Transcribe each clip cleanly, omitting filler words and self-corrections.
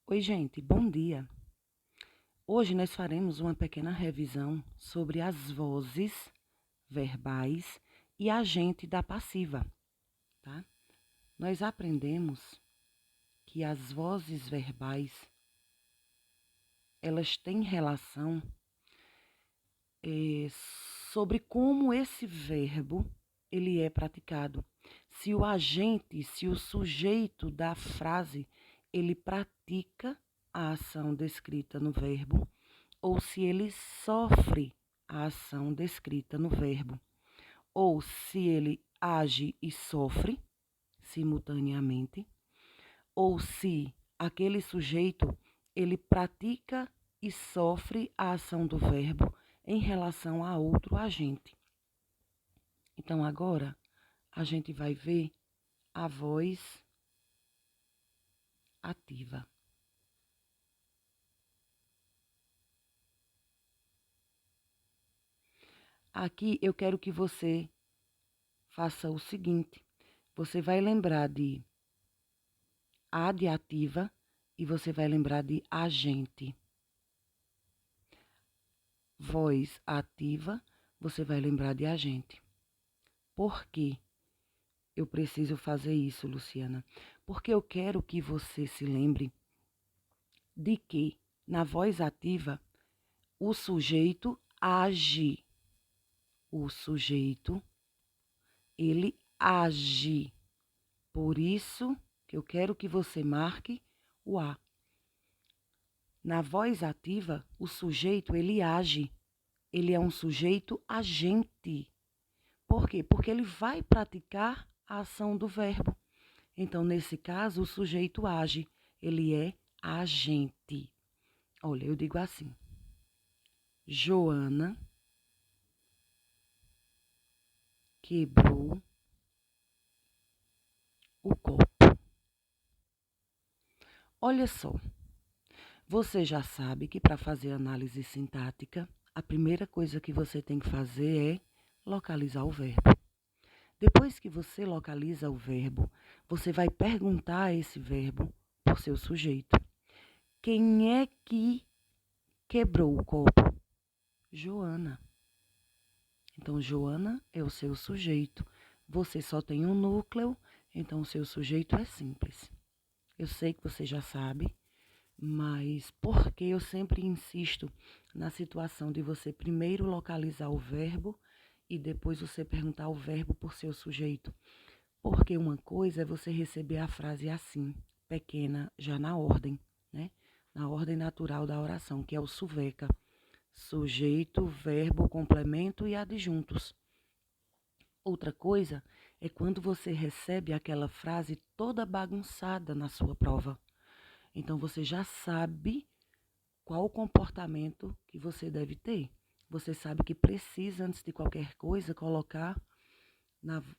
Oi, gente, bom dia. Hoje nós faremos uma pequena revisão sobre as vozes verbais e agente da passiva, tá? Nós aprendemos que as vozes verbais, elas têm relação eh, sobre como esse verbo ele é praticado. Se o agente, se o sujeito da frase, ele pratica a ação descrita no verbo, ou se ele sofre a ação descrita no verbo, ou se ele age e sofre simultaneamente, ou se aquele sujeito ele pratica e sofre a ação do verbo em relação a outro agente. Então agora a gente vai ver a voz ativa. Aqui eu quero que você faça o seguinte: você vai lembrar de a de ativa e você vai lembrar de agente. Voz ativa, você vai lembrar de agente. Por quê? Eu preciso fazer isso, Luciana? Porque eu quero que você se lembre de que na voz ativa o sujeito age. O sujeito, ele age. Por isso que eu quero que você marque o A. Na voz ativa, o sujeito, ele age. Ele é um sujeito agente. Por quê? Porque ele vai praticar a ação do verbo. Então, nesse caso, o sujeito age. Ele é agente. Olha, eu digo assim: Joana quebrou o copo. Olha só, você já sabe que para fazer análise sintática, a primeira coisa que você tem que fazer é localizar o verbo. Depois que você localiza o verbo, você vai perguntar a esse verbo por seu sujeito. Quem é que quebrou o copo? Joana. Então, Joana é o seu sujeito. Você só tem um núcleo, então o seu sujeito é simples. Eu sei que você já sabe, mas porque eu sempre insisto na situação de você primeiro localizar o verbo e depois você perguntar o verbo por seu sujeito. Porque uma coisa é você receber a frase assim, pequena, já na ordem, né? Na ordem natural da oração, que é o suveca. Sujeito, verbo, complemento e adjuntos. Outra coisa é quando você recebe aquela frase toda bagunçada na sua prova. Então você já sabe qual o comportamento que você deve ter. Você sabe que precisa, antes de qualquer coisa, colocar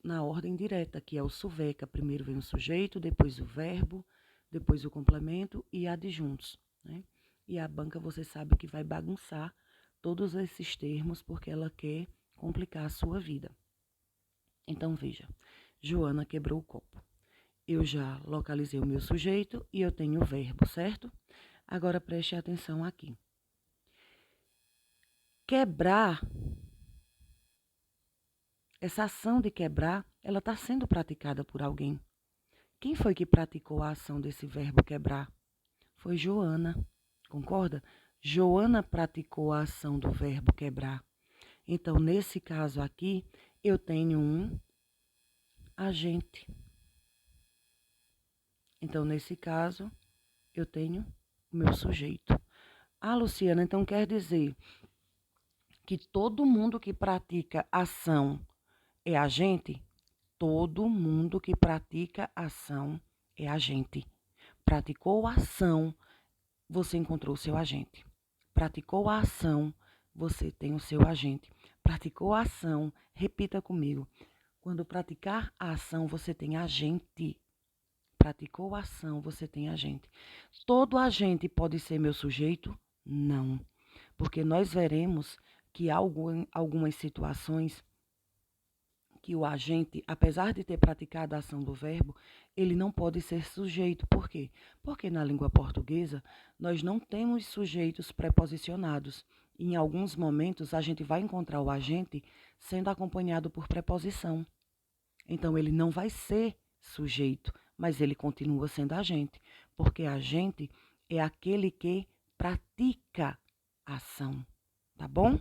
na ordem direta, que é o suveca. Primeiro vem o sujeito, depois o verbo, depois o complemento e adjuntos, né? E a banca você sabe que vai bagunçar todos esses termos porque ela quer complicar a sua vida. Então veja, Joana quebrou o copo. Eu já localizei o meu sujeito e eu tenho o verbo, certo? Agora preste atenção aqui. Quebrar, essa ação de quebrar, ela está sendo praticada por alguém. Quem foi que praticou a ação desse verbo quebrar? Foi Joana, concorda? Joana praticou a ação do verbo quebrar. Então, nesse caso aqui, eu tenho um agente. Então, nesse caso, eu tenho o meu sujeito. Ah, Luciana, então quer dizer que todo mundo que pratica ação é agente? Todo mundo que pratica ação é agente. Praticou a ação, você encontrou o seu agente. Praticou a ação, você tem o seu agente. Praticou a ação, repita comigo. Quando praticar a ação, você tem agente. Praticou a ação, você tem agente. Todo agente pode ser meu sujeito? Não. Porque nós veremos que há algumas situações que o agente, apesar de ter praticado a ação do verbo, ele não pode ser sujeito. Por quê? Porque na língua portuguesa nós não temos sujeitos preposicionados. Em alguns momentos a gente vai encontrar o agente sendo acompanhado por preposição. Então ele não vai ser sujeito, mas ele continua sendo agente, porque agente é aquele que pratica a ação, tá bom?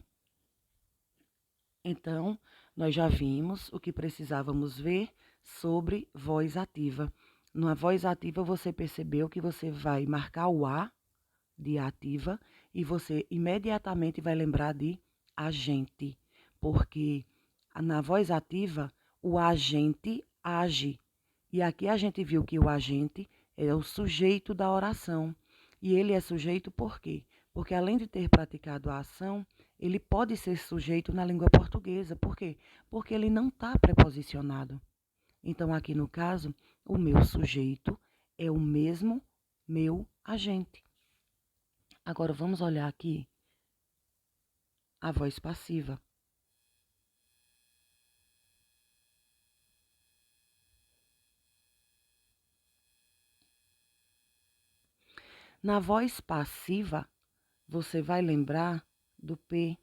Então, nós já vimos o que precisávamos ver sobre voz ativa. Na voz ativa, você percebeu que você vai marcar o A de ativa e você imediatamente vai lembrar de agente, porque na voz ativa, o agente age. E aqui a gente viu que o agente é o sujeito da oração. E ele é sujeito por quê? Porque além de ter praticado a ação, ele pode ser sujeito na língua portuguesa. Por quê? Porque ele não está preposicionado. Então, aqui no caso, o meu sujeito é o mesmo meu agente. Agora, vamos olhar aqui a voz passiva. Na voz passiva, você vai lembrar do P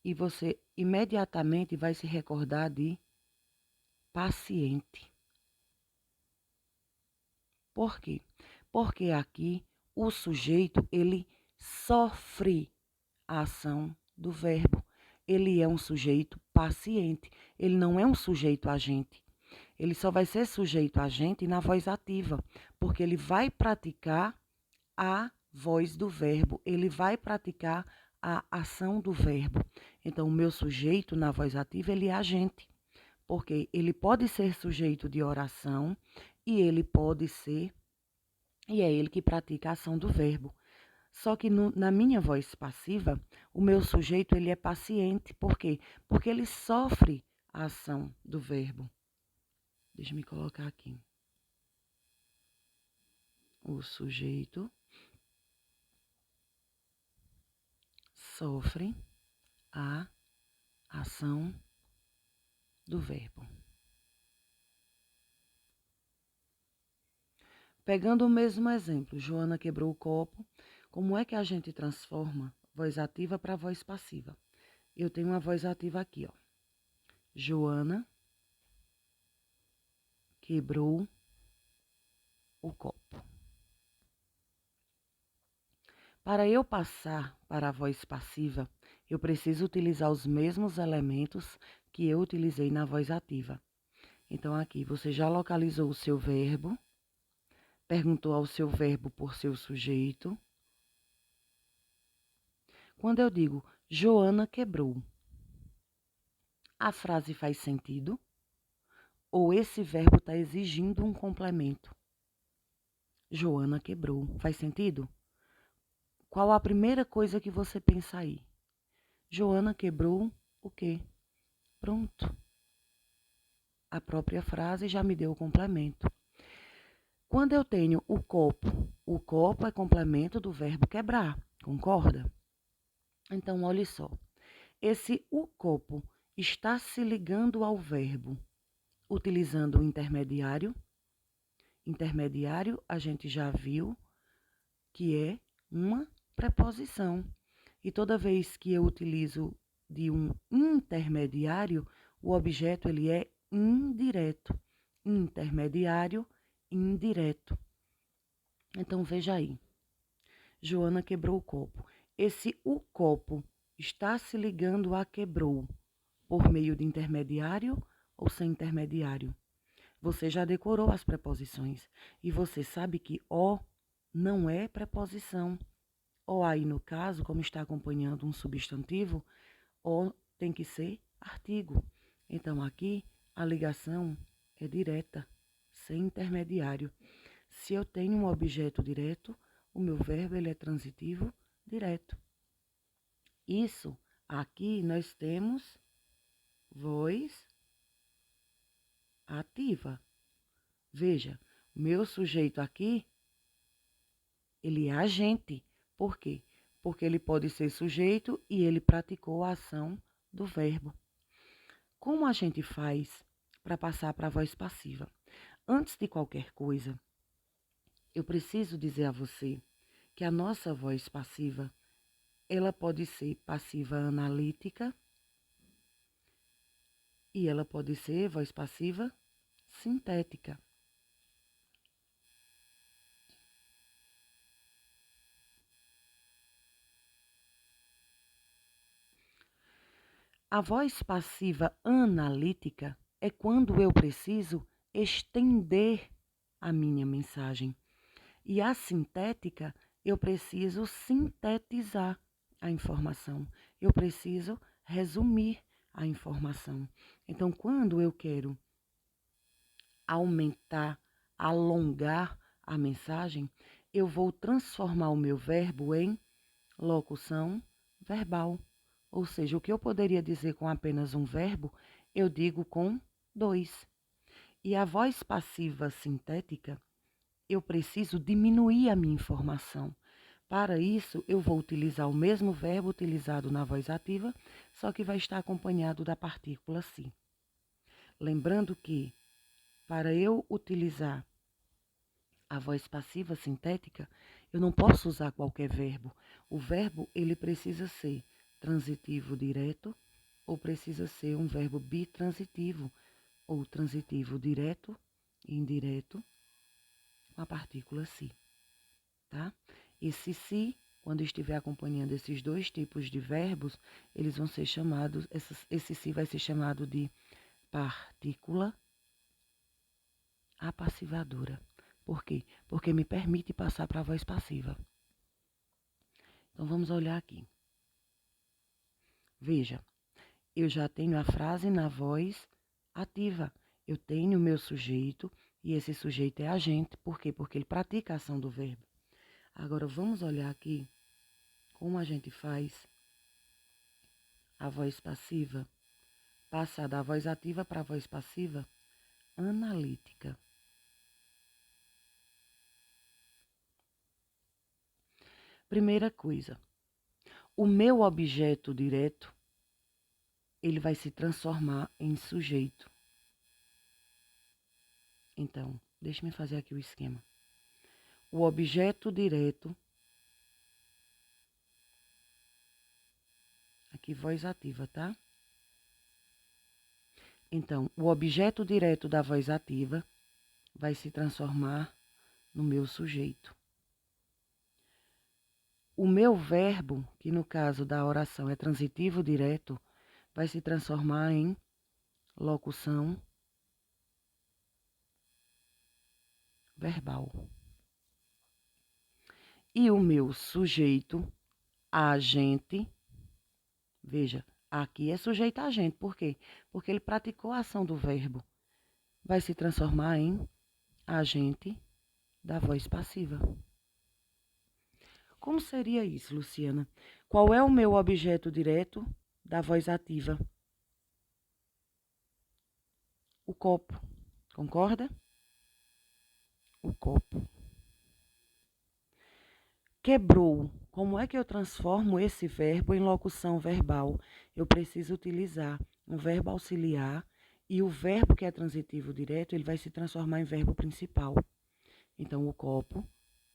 e você imediatamente vai se recordar de paciente. Por quê? Porque aqui o sujeito, ele sofre a ação do verbo. Ele é um sujeito paciente, ele não é um sujeito agente. Ele só vai ser sujeito agente na voz ativa, porque ele vai praticar a voz do verbo, ele vai praticar a ação do verbo. Então, o meu sujeito na voz ativa, ele é agente, porque ele pode ser sujeito de oração e ele pode ser, e é ele que pratica a ação do verbo. Só que na minha voz passiva, o meu sujeito, ele é paciente. Por quê? Porque ele sofre a ação do verbo. Deixa eu colocar aqui. O sujeito sofre a ação do verbo. Pegando o mesmo exemplo, Joana quebrou o copo. Como é que a gente transforma voz ativa para voz passiva? Eu tenho uma voz ativa aqui, ó. Joana quebrou o copo. Para eu passar para a voz passiva, eu preciso utilizar os mesmos elementos que eu utilizei na voz ativa. Então, aqui, você já localizou o seu verbo, perguntou ao seu verbo por seu sujeito. Quando eu digo Joana quebrou, a frase faz sentido? Ou esse verbo está exigindo um complemento? Joana quebrou. Faz sentido? Qual a primeira coisa que você pensa aí? Joana quebrou o quê? Pronto. A própria frase já me deu o complemento. Quando eu tenho o copo é complemento do verbo quebrar, concorda? Então, olha só. Esse o copo está se ligando ao verbo utilizando o intermediário. Intermediário, a gente já viu que é uma preposição. E toda vez que eu utilizo de um intermediário, o objeto ele é indireto. Intermediário, indireto. Então, veja aí. Joana quebrou o copo. Esse o copo está se ligando a quebrou por meio de intermediário ou sem intermediário? Você já decorou as preposições e você sabe que o não é preposição. O aí, no caso, como está acompanhando um substantivo, o tem que ser artigo. Então, aqui, a ligação é direta, sem intermediário. Se eu tenho um objeto direto, o meu verbo ele é transitivo direto. Isso, aqui nós temos voz ativa. Veja, meu sujeito aqui, ele é agente. Por quê? Porque ele pode ser sujeito e ele praticou a ação do verbo. Como a gente faz para passar para a voz passiva? Antes de qualquer coisa, eu preciso dizer a você que a nossa voz passiva, ela pode ser passiva analítica e ela pode ser voz passiva sintética. A voz passiva analítica é quando eu preciso estender a minha mensagem. E a sintética, eu preciso sintetizar a informação. Eu preciso resumir a informação. Então, quando eu quero aumentar, alongar a mensagem, eu vou transformar o meu verbo em locução verbal. Ou seja, o que eu poderia dizer com apenas um verbo, eu digo com dois. E a voz passiva sintética, eu preciso diminuir a minha informação. Para isso, eu vou utilizar o mesmo verbo utilizado na voz ativa, só que vai estar acompanhado da partícula se. Lembrando que, para eu utilizar a voz passiva sintética, eu não posso usar qualquer verbo. O verbo, ele precisa ser transitivo direto ou precisa ser um verbo bitransitivo ou transitivo direto e indireto com a partícula se, tá? Esse se, quando estiver acompanhando esses dois tipos de verbos, eles vão ser chamados, esse se vai ser chamado de partícula apassivadora. Por quê? Porque me permite passar para a voz passiva. Então, vamos olhar aqui. Veja, eu já tenho a frase na voz ativa. Eu tenho o meu sujeito e esse sujeito é agente. Por quê? Porque ele pratica a ação do verbo. Agora, vamos olhar aqui como a gente faz a voz passiva, passar da voz ativa para a voz passiva analítica. Primeira coisa, o meu objeto direto, ele vai se transformar em sujeito. Então, deixe-me fazer aqui o esquema. O objeto direto, aqui voz ativa, tá? Então, o objeto direto da voz ativa vai se transformar no meu sujeito. O meu verbo, que no caso da oração é transitivo direto, vai se transformar em locução verbal. E o meu sujeito, agente, veja, aqui é sujeito a agente. Por quê? Porque ele praticou a ação do verbo. Vai se transformar em agente da voz passiva. Como seria isso, Luciana? Qual é o meu objeto direto da voz ativa? O copo. Concorda? O copo. Quebrou. Como é que eu transformo esse verbo em locução verbal? Eu preciso utilizar um verbo auxiliar e o verbo que é transitivo direto, ele vai se transformar em verbo principal. Então, o copo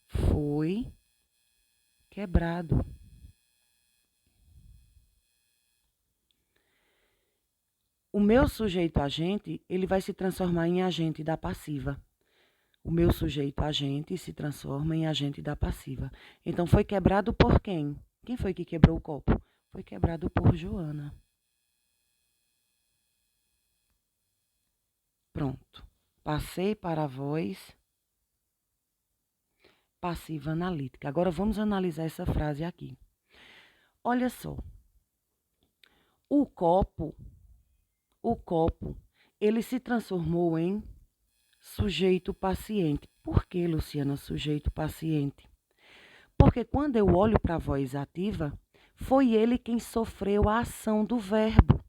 foi quebrado. O meu sujeito agente, ele vai se transformar em agente da passiva. O meu sujeito agente se transforma em agente da passiva. Então, foi quebrado por quem? Quem foi que quebrou o copo? Foi quebrado por Joana. Pronto. Passei para a voz passiva analítica. Agora, vamos analisar essa frase aqui. Olha só. O copo, ele se transformou em sujeito paciente. Por que, Luciana, sujeito paciente? Porque quando eu olho para a voz ativa, foi ele quem sofreu a ação do verbo.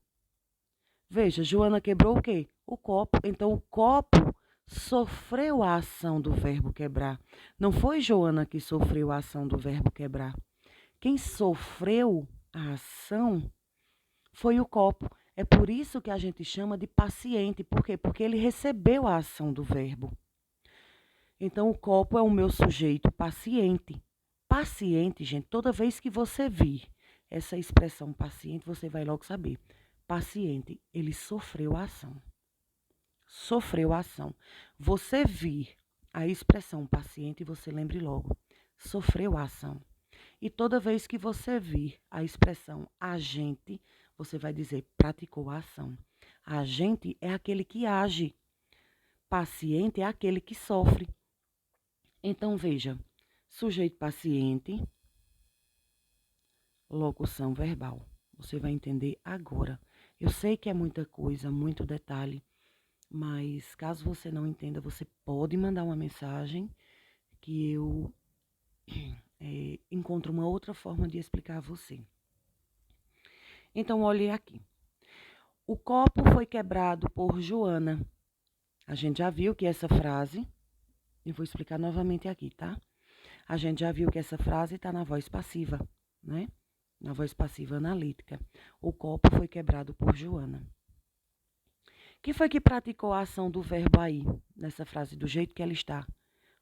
Veja, Joana quebrou o quê? O copo. Então, o copo sofreu a ação do verbo quebrar. Não foi Joana que sofreu a ação do verbo quebrar. Quem sofreu a ação foi o copo. É por isso que a gente chama de paciente. Por quê? Porque ele recebeu a ação do verbo. Então, o copo é o meu sujeito paciente. Paciente, gente, toda vez que você vir essa expressão paciente, você vai logo saber. Paciente, ele sofreu a ação. Sofreu a ação. Você vir a expressão paciente, você lembre logo. Sofreu a ação. E toda vez que você vir a expressão agente, você vai dizer praticou a ação. Agente é aquele que age. Paciente é aquele que sofre. Então, veja, sujeito paciente, locução verbal. Você vai entender agora. Eu sei que é muita coisa, muito detalhe, mas caso você não entenda, você pode mandar uma mensagem que eu encontro uma outra forma de explicar a você. Então, olhe aqui. O copo foi quebrado por Joana. A gente já viu que essa frase, eu vou explicar novamente aqui, tá? A gente já viu que essa frase está na voz passiva, né? Na voz passiva analítica. O copo foi quebrado por Joana. Quem foi que praticou a ação do verbo aí, nessa frase, do jeito que ela está?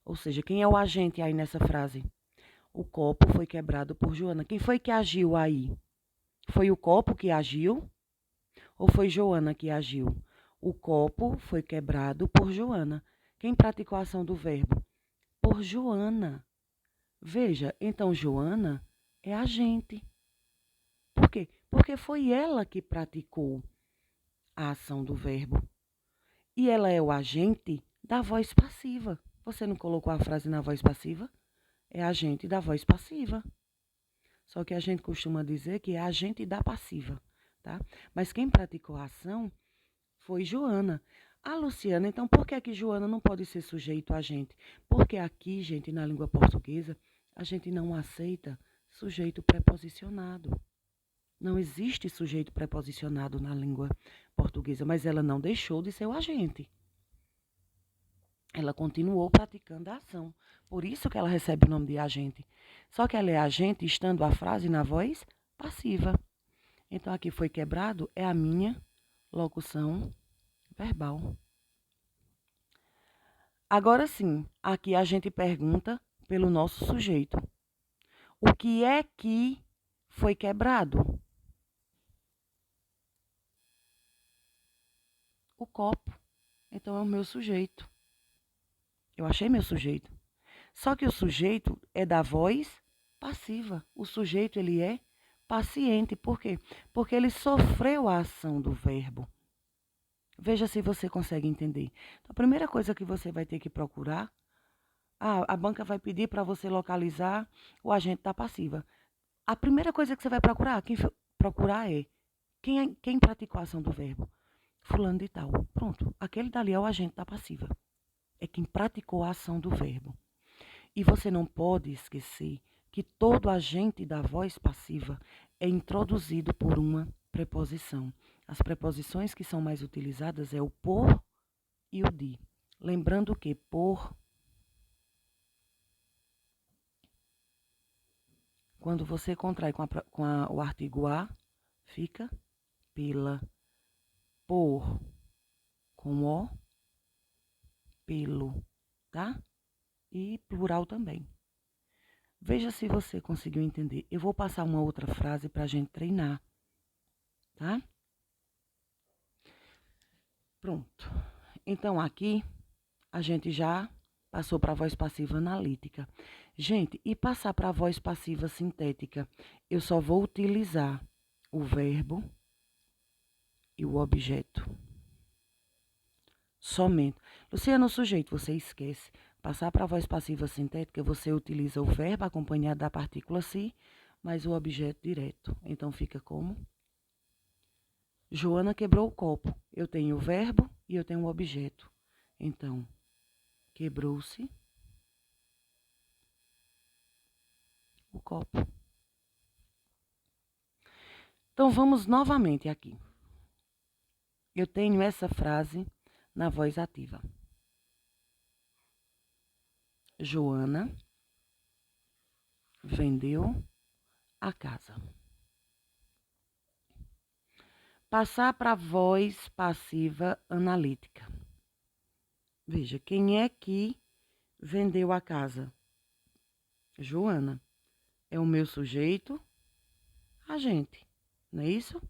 Ou seja, quem é o agente aí nessa frase? O copo foi quebrado por Joana. Quem foi que agiu aí? Foi o copo que agiu ou foi Joana que agiu? O copo foi quebrado por Joana. Quem praticou a ação do verbo? Por Joana. Veja, então Joana é agente. Por quê? Porque foi ela que praticou a ação do verbo. E ela é o agente da voz passiva. Você não colocou a frase na voz passiva? É agente da voz passiva. Só que a gente costuma dizer que é agente da passiva, tá? Mas quem praticou a ação foi Joana. Ah, Luciana, então por que Joana não pode ser sujeito agente? Porque aqui, gente, na língua portuguesa, a gente não aceita sujeito preposicionado. Não existe sujeito preposicionado na língua portuguesa, mas ela não deixou de ser o agente. Ela continuou praticando a ação. Por isso que ela recebe o nome de agente. Só que ela é agente estando a frase na voz passiva. Então, aqui foi quebrado, é a minha locução verbal. Agora sim, aqui a gente pergunta pelo nosso sujeito. O que é que foi quebrado? O copo. Então, é o meu sujeito. Eu achei meu sujeito. Só que o sujeito é da voz passiva. O sujeito, ele é paciente. Por quê? Porque ele sofreu a ação do verbo. Veja se você consegue entender. Então, a primeira coisa que você vai ter que procurar, a banca vai pedir para você localizar o agente da passiva. A primeira coisa que você vai procurar é quem praticou a ação do verbo. Fulano de tal. Pronto. Aquele dali é o agente da passiva. É quem praticou a ação do verbo. E você não pode esquecer que todo agente da voz passiva é introduzido por uma preposição. As preposições que são mais utilizadas é o por e o de. Lembrando que por, quando você contrai o artigo a, fica pela. Por, com o, pelo, tá? E plural também. Veja se você conseguiu entender. Eu vou passar uma outra frase para a gente treinar, tá? Pronto. Então, aqui, a gente já passou para a voz passiva analítica. Gente, e passar para a voz passiva sintética? Eu só vou utilizar o verbo e o objeto. Somente. Luciano, o sujeito, você esquece. Passar para a voz passiva sintética, você utiliza o verbo acompanhado da partícula se, mas o objeto direto. Então, fica como? Joana quebrou o copo. Eu tenho o verbo e eu tenho o objeto. Então, quebrou-se o copo. Então, vamos novamente aqui. Eu tenho essa frase na voz ativa. Joana vendeu a casa. Passar para a voz passiva analítica. Veja, quem é que vendeu a casa? Joana. É o meu sujeito, agente, não é isso?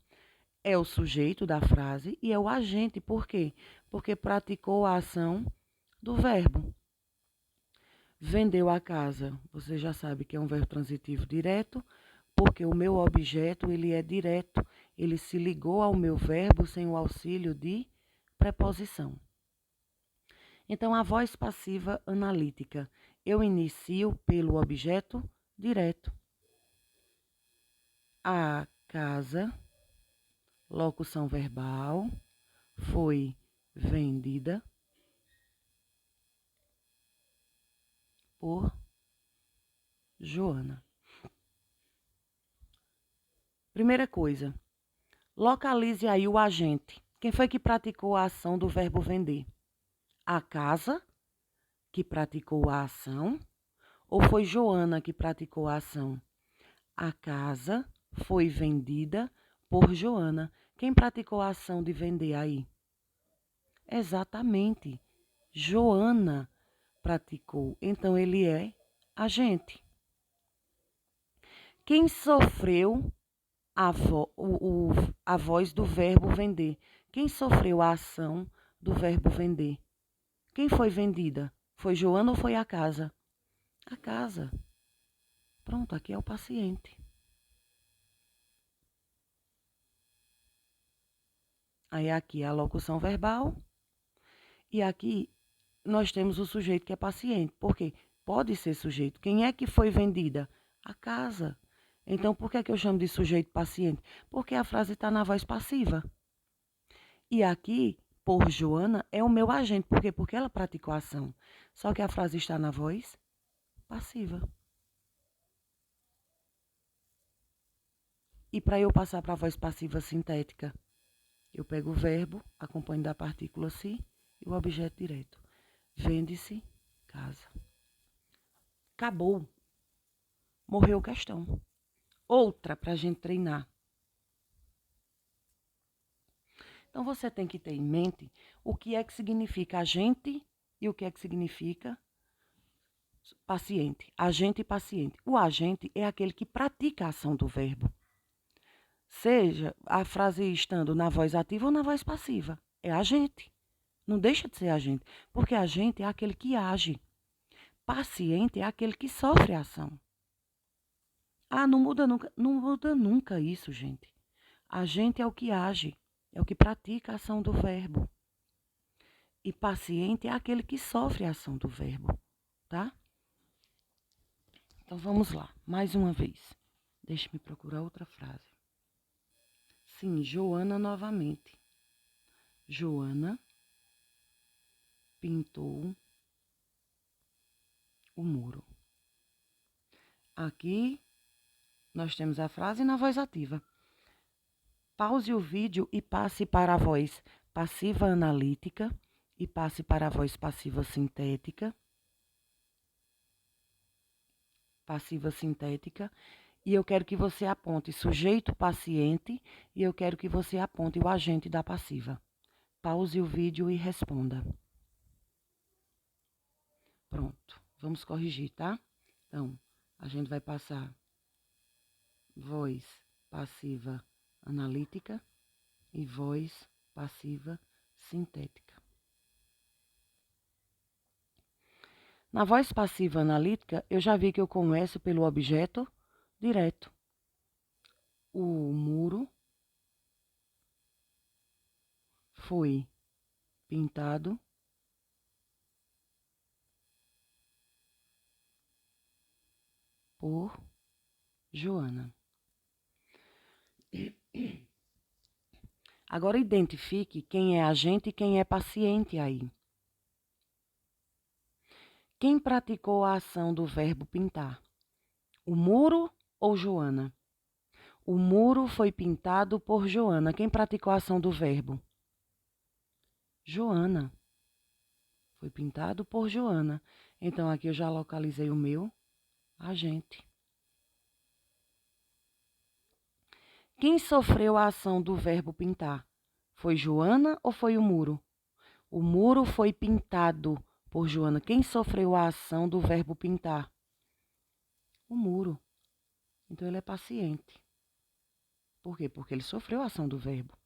É o sujeito da frase e é o agente. Por quê? Porque praticou a ação do verbo. Vendeu a casa. Você já sabe que é um verbo transitivo direto, porque o meu objeto, ele é direto. Ele se ligou ao meu verbo sem o auxílio de preposição. Então, a voz passiva analítica. Eu inicio pelo objeto direto. A casa, locução verbal, foi vendida por Joana. Primeira coisa, localize aí o agente. Quem foi que praticou a ação do verbo vender? A casa, que praticou a ação, ou foi Joana que praticou a ação? A casa foi vendida por Joana. Quem praticou a ação de vender aí? Exatamente. Joana praticou. Então, ele é agente. Quem sofreu a voz do verbo vender? Quem sofreu a ação do verbo vender? Quem foi vendida? Foi Joana ou foi a casa? A casa. Pronto, aqui é o paciente. Aí aqui é a locução verbal. E aqui nós temos o sujeito que é paciente. Por quê? Pode ser sujeito. Quem é que foi vendida? A casa. Então, por que é que eu chamo de sujeito paciente? Porque a frase está na voz passiva. E aqui, por Joana, é o meu agente. Por quê? Porque ela praticou a ação. Só que a frase está na voz passiva. E para eu passar para a voz passiva sintética, eu pego o verbo, acompanho da partícula se e o objeto direto. Vende-se casa. Acabou. Morreu questão. Outra para a gente treinar. Então, você tem que ter em mente o que é que significa agente e o que é que significa paciente. Agente e paciente. O agente é aquele que pratica a ação do verbo. Seja a frase estando na voz ativa ou na voz passiva. É agente. Não deixa de ser agente. Porque agente é aquele que age. Paciente é aquele que sofre a ação. Ah, não muda nunca. Não muda nunca isso, gente. Agente é o que age. É o que pratica a ação do verbo. E paciente é aquele que sofre a ação do verbo, tá? Então vamos lá, mais uma vez. Deixe-me procurar outra frase. Sim, Joana novamente. Joana pintou o muro. Aqui nós temos a frase na voz ativa. Pause o vídeo e passe para a voz passiva analítica e passe para a voz passiva sintética. Passiva sintética. E eu quero que você aponte sujeito paciente e eu quero que você aponte o agente da passiva. Pause o vídeo e responda. Pronto, vamos corrigir, tá? Então, a gente vai passar voz passiva analítica e voz passiva sintética. Na voz passiva analítica, eu já vi que eu começo pelo objeto direto. O muro foi pintado por Joana. Agora identifique quem é agente e quem é paciente aí. Quem praticou a ação do verbo pintar? O muro ou Joana? O muro foi pintado por Joana. Quem praticou a ação do verbo? Joana. Foi pintado por Joana. Então, aqui eu já localizei o meu agente. Quem sofreu a ação do verbo pintar? Foi Joana ou foi o muro? O muro foi pintado por Joana. Quem sofreu a ação do verbo pintar? O muro. Então ele é paciente. Por quê? Porque ele sofreu a ação do verbo.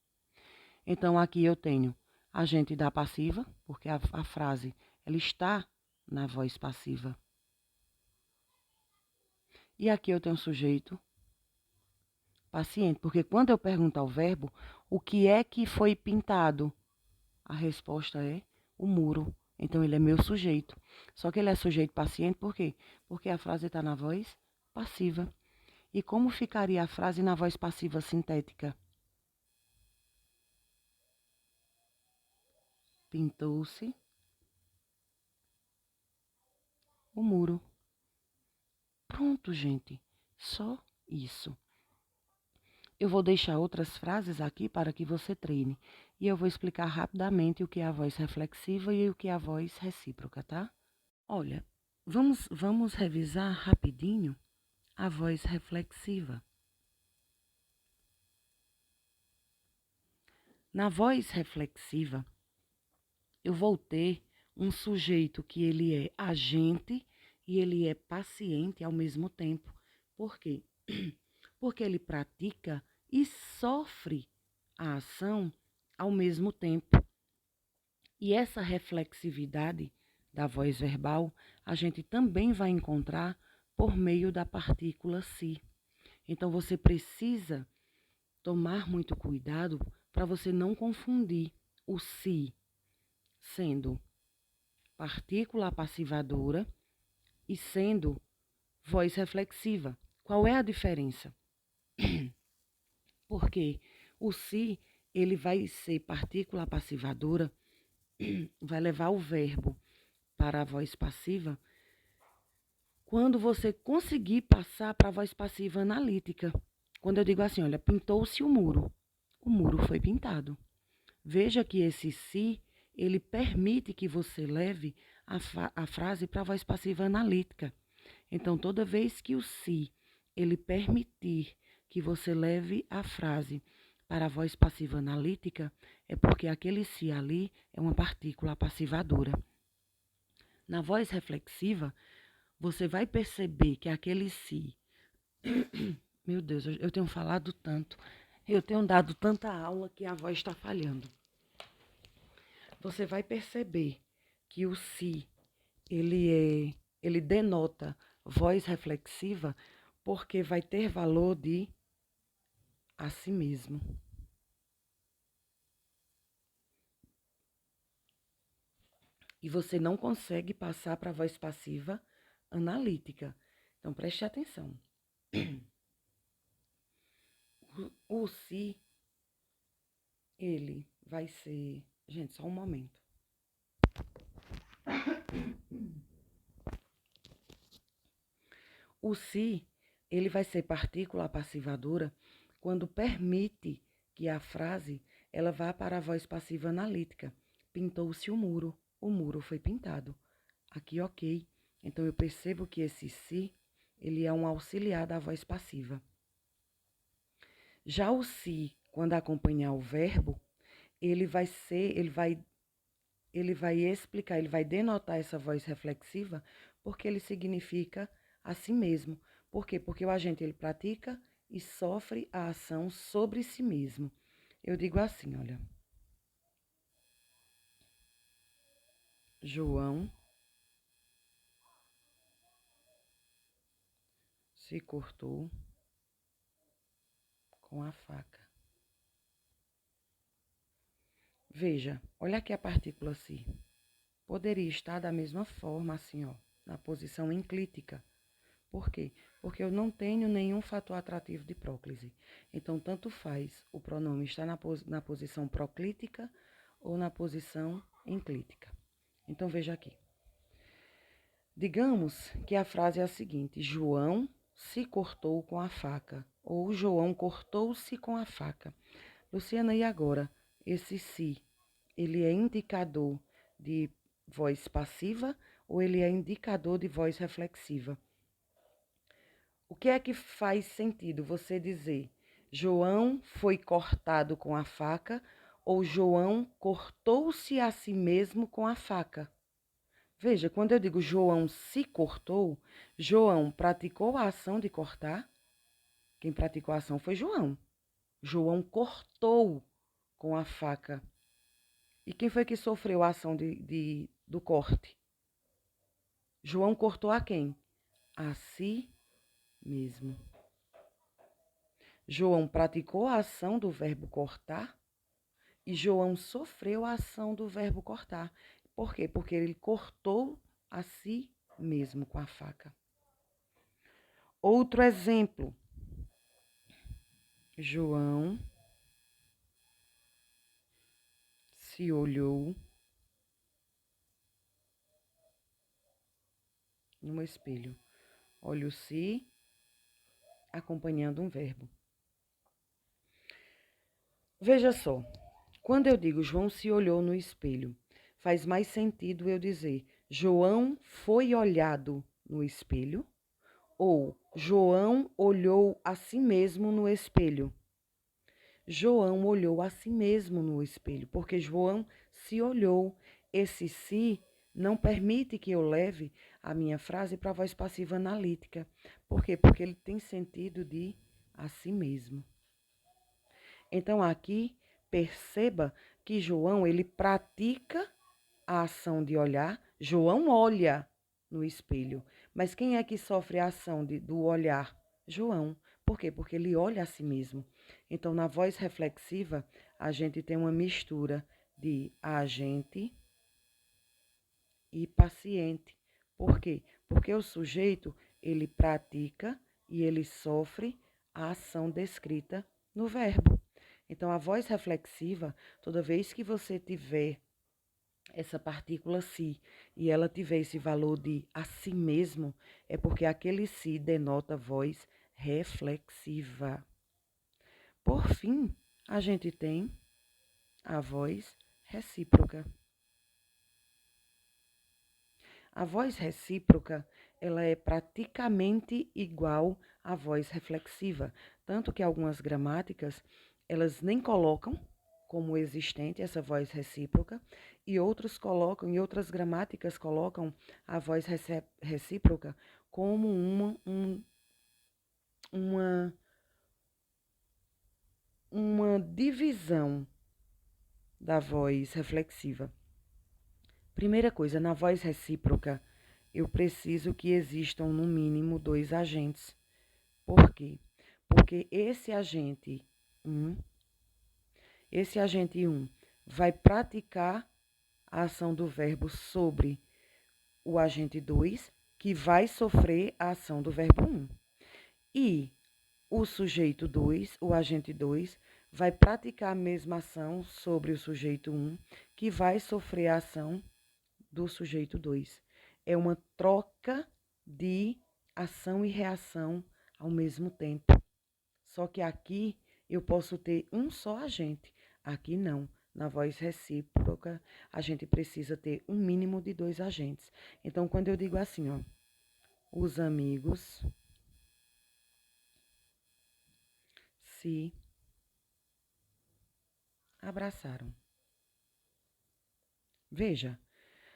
Então aqui eu tenho agente da passiva, porque a frase ela está na voz passiva. E aqui eu tenho sujeito paciente, porque quando eu pergunto ao verbo, o que é que foi pintado? A resposta é o muro. Então ele é meu sujeito. Só que ele é sujeito paciente por quê? Porque a frase está na voz passiva. E como ficaria a frase na voz passiva sintética? Pintou-se o muro. Pronto, gente. Só isso. Eu vou deixar outras frases aqui para que você treine. E eu vou explicar rapidamente o que é a voz reflexiva e o que é a voz recíproca, tá? Olha, vamos revisar rapidinho a voz reflexiva. Na voz reflexiva, eu vou ter um sujeito que ele é agente e ele é paciente ao mesmo tempo. Por quê? Porque ele pratica e sofre a ação ao mesmo tempo. E essa reflexividade da voz verbal a gente também vai encontrar por meio da partícula se. Então você precisa tomar muito cuidado para você não confundir o se sendo partícula passivadora e sendo voz reflexiva. Qual é a diferença? Porque o se ele vai ser partícula passivadora, vai levar o verbo para a voz passiva quando você conseguir passar para a voz passiva analítica. Quando eu digo assim, olha, pintou-se o muro foi pintado. Veja que esse se, ele permite que você leve a frase para a voz passiva analítica. Então, toda vez que o se, ele permitir que você leve a frase para a voz passiva analítica, é porque aquele se ali é uma partícula passivadora. Na voz reflexiva, você vai perceber que aquele se... Meu Deus, eu tenho falado tanto, eu tenho dado tanta aula que a voz está falhando. Você vai perceber que o se, ele denota voz reflexiva porque vai ter valor de a si mesmo. E você não consegue passar para a voz passiva analítica. Então, preste atenção. O se, ele vai ser... Gente, só um momento. O se, ele vai ser partícula passivadora quando permite que a frase ela vá para a voz passiva analítica. Pintou-se o muro foi pintado. Aqui, ok. Então, eu percebo que esse se, ele é um auxiliar da voz passiva. Já o se, quando acompanhar o verbo, ele vai explicar, ele vai denotar essa voz reflexiva, porque ele significa a si mesmo. Por quê? Porque o agente ele pratica e sofre a ação sobre si mesmo. Eu digo assim, olha. João se cortou com a faca. Veja, olha aqui a partícula se. Poderia estar da mesma forma, assim, ó, na posição enclítica. Por quê? Porque eu não tenho nenhum fator atrativo de próclise. Então, tanto faz o pronome estar na posição proclítica ou na posição enclítica. Então, veja aqui. Digamos que a frase é a seguinte: João se cortou com a faca. Ou João cortou-se com a faca. Luciana, e agora? Esse se, ele é indicador de voz passiva ou ele é indicador de voz reflexiva? O que é que faz sentido você dizer João foi cortado com a faca ou João cortou-se a si mesmo com a faca. Veja, quando eu digo João se cortou, João praticou a ação de cortar. Quem praticou a ação foi João. João cortou com a faca. E quem foi que sofreu a ação do corte? João cortou a quem? A si mesmo. João praticou a ação do verbo cortar e João sofreu a ação do verbo cortar. Por quê? Porque ele cortou a si mesmo com a faca. Outro exemplo. João se olhou no espelho. Olho-se acompanhando um verbo. Veja só, quando eu digo João se olhou no espelho, faz mais sentido eu dizer João foi olhado no espelho ou João olhou a si mesmo no espelho. João olhou a si mesmo no espelho, porque João se olhou. Esse si não permite que eu leve a minha frase para a voz passiva analítica. Por quê? Porque ele tem sentido de a si mesmo. Então, aqui, perceba que João, ele pratica a ação de olhar. João olha no espelho. Mas quem é que sofre a ação do olhar? João. Por quê? Porque ele olha a si mesmo. Então, na voz reflexiva, a gente tem uma mistura de agente e paciente. Por quê? Porque o sujeito, ele pratica e ele sofre a ação descrita no verbo. Então, a voz reflexiva, toda vez que você tiver essa partícula si e ela tiver esse valor de a si mesmo, é porque aquele si denota voz reflexiva. Por fim, a gente tem a voz recíproca. A voz recíproca, ela é praticamente igual à voz reflexiva, tanto que algumas gramáticas, elas nem colocam como existente essa voz recíproca, e outras gramáticas colocam a voz recíproca como uma divisão da voz reflexiva. Primeira coisa, na voz recíproca, eu preciso que existam no mínimo 2 agentes. Por quê? Porque esse agente 1 vai praticar a ação do verbo sobre o agente 2, que vai sofrer a ação do verbo 1. E o sujeito 2, o agente 2, vai praticar a mesma ação sobre o sujeito 1, que vai sofrer a ação do sujeito 2. É uma troca de ação e reação ao mesmo tempo. Só que aqui eu posso ter um só agente. Aqui não. Na voz recíproca, a gente precisa ter um mínimo de 2 agentes. Então, quando eu digo assim, ó, os amigos se abraçaram. Veja,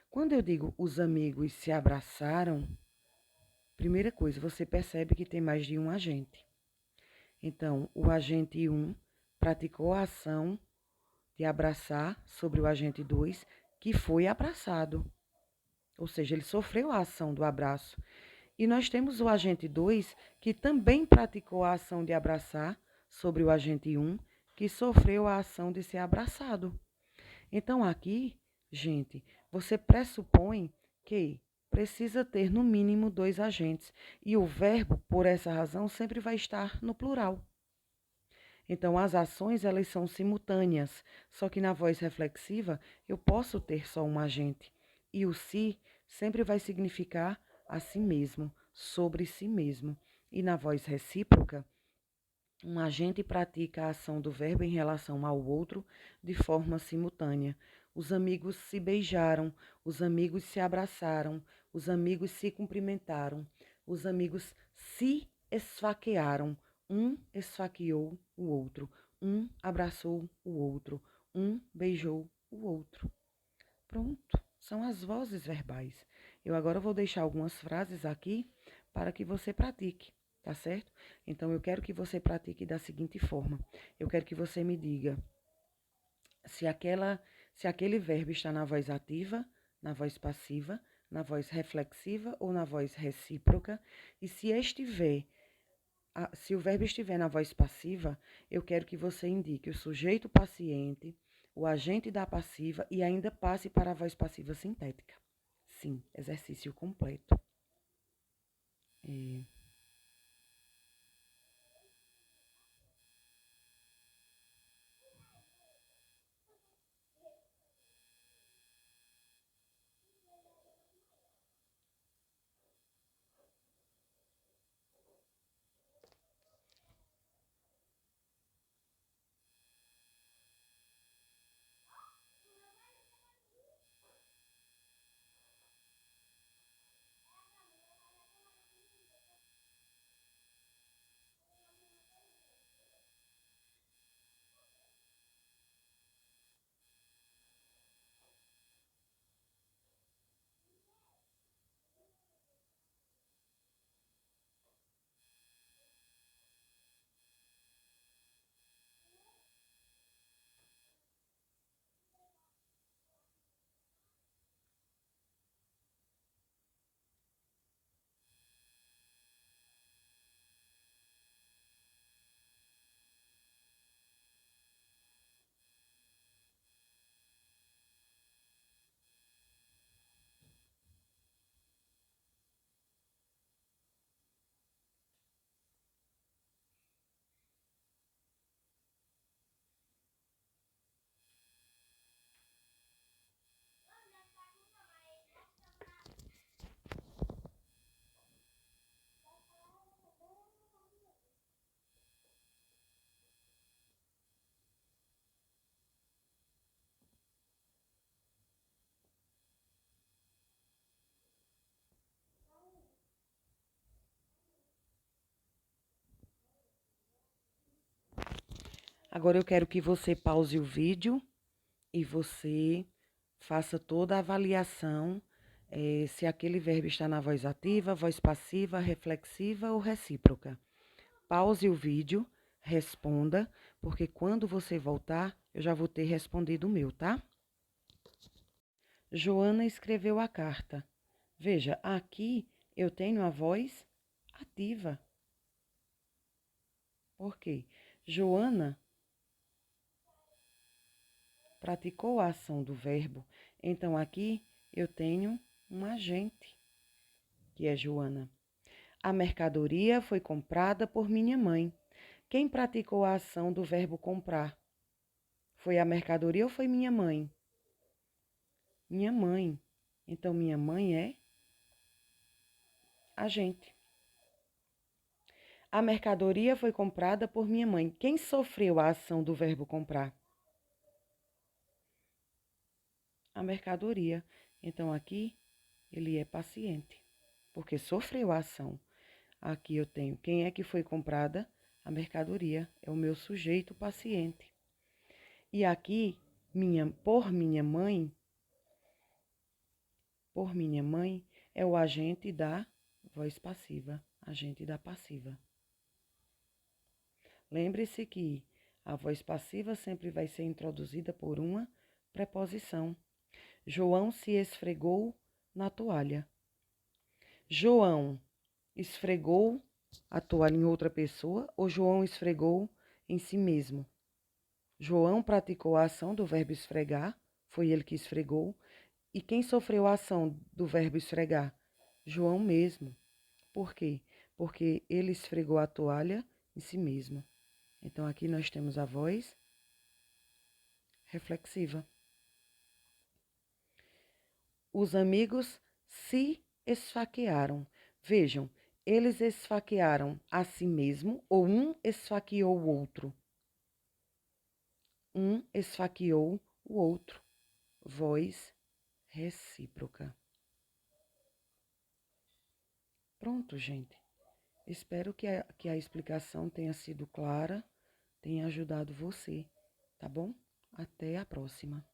quando eu digo os amigos se abraçaram, primeira coisa, você percebe que tem mais de um agente. Então, o agente 1 praticou a ação de abraçar sobre o agente 2, que foi abraçado. Ou seja, ele sofreu a ação do abraço. E nós temos o agente 2, que também praticou a ação de abraçar sobre o agente 1, que sofreu a ação de ser abraçado. Então, aqui, gente, você pressupõe que precisa ter no mínimo 2 agentes. E o verbo, por essa razão, sempre vai estar no plural. Então, as ações, elas são simultâneas, só que na voz reflexiva eu posso ter só um agente. E o si sempre vai significar a si mesmo, sobre si mesmo. E na voz recíproca, um agente pratica a ação do verbo em relação ao outro de forma simultânea. Os amigos se beijaram, os amigos se abraçaram, os amigos se cumprimentaram, os amigos se esfaquearam Um esfaqueou o outro. Um abraçou o outro. Um beijou o outro. Pronto, são as vozes verbais. Eu agora vou deixar algumas frases aqui para que você pratique, tá certo? Então, eu quero que você pratique da seguinte forma. Eu quero que você me diga se aquele verbo está na voz ativa, na voz passiva, na voz reflexiva ou na voz recíproca. E se o verbo estiver na voz passiva, eu quero que você indique o sujeito paciente, o agente da passiva e ainda passe para a voz passiva sintética. Sim, exercício completo. É. Agora eu quero que você pause o vídeo e você faça toda a avaliação se aquele verbo está na voz ativa, voz passiva, reflexiva ou recíproca. Pause o vídeo, responda, porque quando você voltar, eu já vou ter respondido o meu, tá? Joana escreveu a carta. Veja, aqui eu tenho a voz ativa. Por quê? Joana praticou a ação do verbo. Então, aqui eu tenho um agente, que é Joana. A mercadoria foi comprada por minha mãe. Quem praticou a ação do verbo comprar? Foi a mercadoria ou foi minha mãe? Minha mãe. Então, minha mãe é agente. A mercadoria foi comprada por minha mãe. Quem sofreu a ação do verbo comprar? A mercadoria. Então, aqui ele é paciente, porque sofreu a ação. Aqui eu tenho quem é que foi comprada? A mercadoria. É o meu sujeito paciente. E aqui, por minha mãe, é o agente da voz passiva, agente da passiva. Lembre-se que a voz passiva sempre vai ser introduzida por uma preposição. João se esfregou na toalha. João esfregou a toalha em outra pessoa ou João esfregou em si mesmo? João praticou a ação do verbo esfregar, foi ele que esfregou. E quem sofreu a ação do verbo esfregar? João mesmo. Por quê? Porque ele esfregou a toalha em si mesmo. Então, aqui nós temos a voz reflexiva. Os amigos se esfaquearam. Vejam, eles esfaquearam a si mesmo ou um esfaqueou o outro? Um esfaqueou o outro. Voz recíproca. Pronto, gente. Espero que a explicação tenha sido clara, tenha ajudado você, tá bom? Até a próxima.